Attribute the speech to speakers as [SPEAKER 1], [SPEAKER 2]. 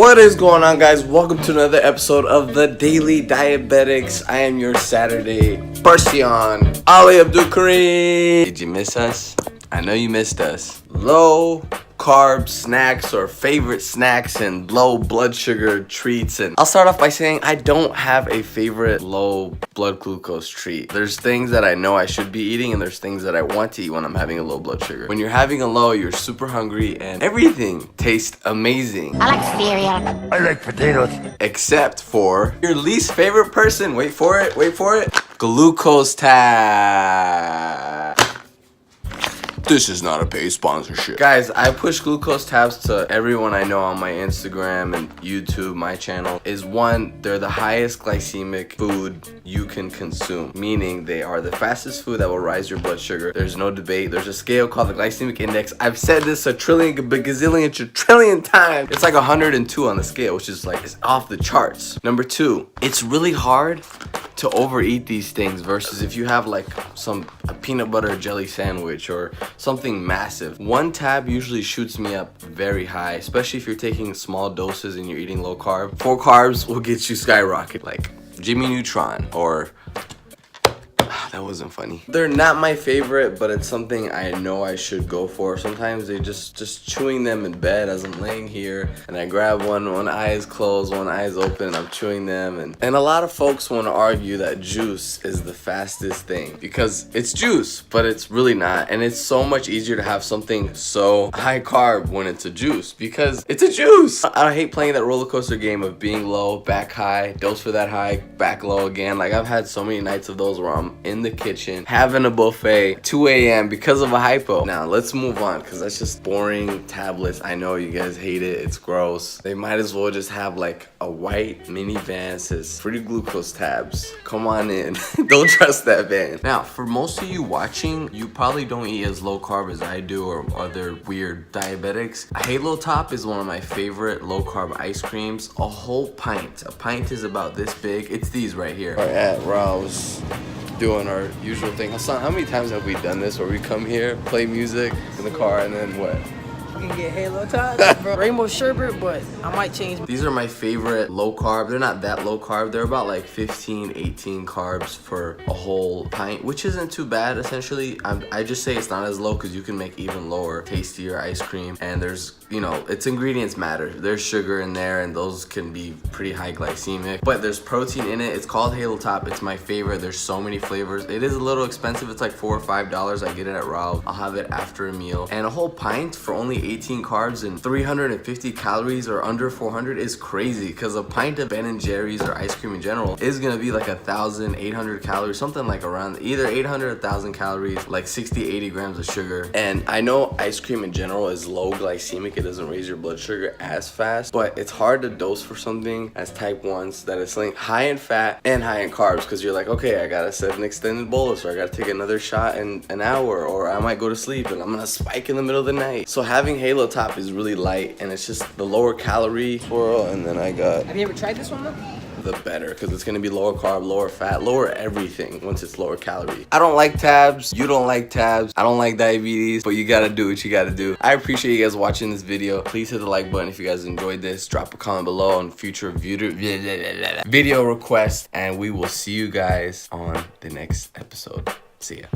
[SPEAKER 1] What is going on, guys? Welcome to another episode of the Daily Diabetics. I am your Saturday Persian, Ali Abdul Kareem. Did you miss us? I know you missed us. Low carb snacks or favorite snacks and low blood sugar treats. And I'll start off by saying I don't have a favorite low blood glucose treat. There's things that I know I should be eating and there's things that I want to eat when I'm having a low blood sugar. When you're having a low, you're super hungry and everything tastes amazing.
[SPEAKER 2] I like cereal.
[SPEAKER 3] I like potatoes.
[SPEAKER 1] Except for your least favorite person. Wait for it. Glucose tab. This is not a paid sponsorship. Guys, I push glucose tabs to everyone I know on my Instagram and YouTube, my channel. They're the highest glycemic food you can consume. Meaning they are the fastest food that will rise your blood sugar. There's no debate. There's a scale called the glycemic index. I've said this a trillion, gazillion, trillion times. It's like 102 on the scale, which is like, it's off the charts. Number two, it's really hard to overeat these things versus if you have like a peanut butter jelly sandwich or something massive. One tab usually shoots me up very high, especially if you're taking small doses and you're eating low carb. 4 carbs will get you skyrocket, like Jimmy Neutron or that wasn't funny. They're not my favorite, but it's something I know I should go for. Sometimes they just chewing them in bed as I'm laying here and I grab one eye is closed, one eye is open, and I'm chewing them. And a lot of folks want to argue that juice is the fastest thing because it's juice, but it's really not. And it's so much easier to have something so high carb when it's a juice because it's a juice. I hate playing that roller coaster game of being low, back high, dose for that high, back low again. Like I've had so many nights of those where I'm in the kitchen having a buffet 2 a.m. because of a hypo. Now let's move on because that's just boring tablets. I know you guys hate it, it's gross. They might as well just have like a white minivan says free glucose tabs. Come on in. Don't trust that van. Now for most of you watching, you probably don't eat as low carb as I do or other weird diabetics. Halo Top is one of my favorite low carb ice creams. A whole pint. A pint is about this big. It's these right here. We're at Rouse doing our usual thing. Hassan, how many times have we done this where we come here, play music in the car, and then what?
[SPEAKER 4] You can get Halo Tots, bro. Rainbow sherbet, but I might change.
[SPEAKER 1] These are my favorite low carb. They're not that low carb. They're about like 15, 18 carbs for a whole pint, which isn't too bad. Essentially, I just say it's not as low because you can make even lower, tastier ice cream. And there's, its ingredients matter. There's sugar in there and those can be pretty high glycemic, but there's protein in it. It's called Halo Top. It's my favorite. There's so many flavors. It is a little expensive. It's like $4 or $5. I get it at Raw. I'll have it after a meal. And a whole pint for only 18 carbs and 350 calories or under 400 is crazy because a pint of Ben & Jerry's or ice cream in general is gonna be like 1,800 calories, something like around either 800 or 1,000 calories, like 60-80 grams of sugar. And I know ice cream in general is low glycemic. It doesn't raise your blood sugar as fast, but it's hard to dose for something as type 1s that is like high in fat and high in carbs because you're like, okay, I gotta set an extended bolus or I gotta take another shot in an hour or I might go to sleep and I'm gonna spike in the middle of the night. So having Halo Top is really light and it's just the lower calorie swirl, and then I got
[SPEAKER 4] Have you ever tried this one though?
[SPEAKER 1] the better because it's gonna be lower carb, lower fat, lower everything once it's lower calorie. I don't like tabs, you don't like tabs, I don't like diabetes, but you gotta do what you gotta do. I appreciate you guys watching this video. Please hit the like button if you guys enjoyed this. Drop a comment below on future video requests, and we will see you guys on the next episode. See ya.